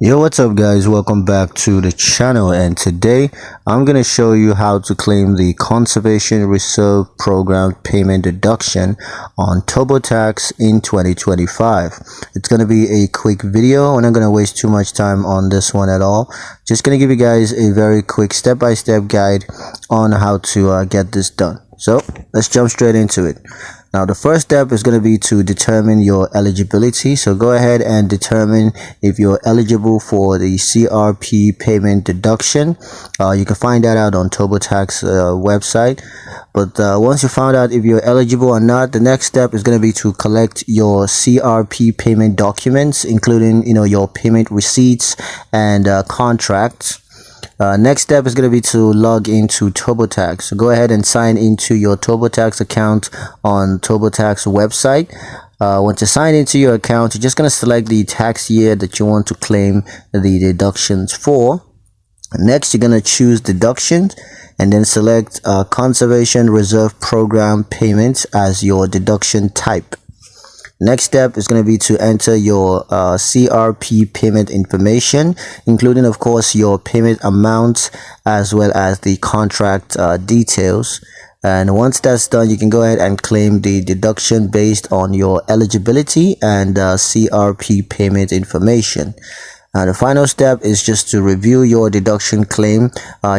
Yo, what's up guys, welcome back to the channel, and today I'm going to show you how to claim the conservation reserve program payment deduction on Turbotax in 2025. It's going to be a quick video. We're not going to waste too much time on this one at all. Just going to give you guys a very quick step-by-step guide on how to get this done. So let's jump straight into it. Now, the first step is going to be to determine your eligibility. So go ahead and determine if you're eligible for the CRP payment deduction. You can find that out on Turbotax website. But once you found out if you're eligible or not, the next step is going to be to collect your CRP payment documents, including your payment receipts and contracts. Next step is going to be to log into Turbotax. So go ahead and sign into your Turbotax account on Turbotax website. Once you sign into your account, you're just going to select the tax year that you want to claim the deductions for. Next, you're going to choose deductions and then select conservation reserve program payments as your deduction type. Next step is going to be to enter your CRP payment information, including of course your payment amount as well as the contract details. And once that's done, you can go ahead and claim the deduction based on your eligibility and CRP payment information. The final step is just to review your deduction claim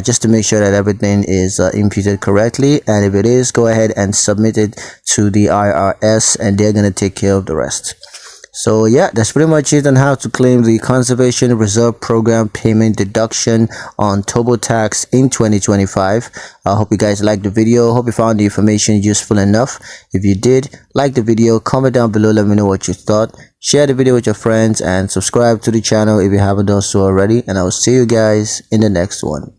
just to make sure that everything is imputed correctly, and if it is, go ahead and submit it to the IRS and they're going to take care of the rest. So yeah, that's pretty much it on how to claim the Conservation Reserve Program payment deduction on Turbotax in 2025. I hope you guys liked the video. Hope you found the information useful enough. If you did, like the video, comment down below, let me know what you thought. Share the video with your friends and subscribe to the channel if you haven't done so already. And I will see you guys in the next one.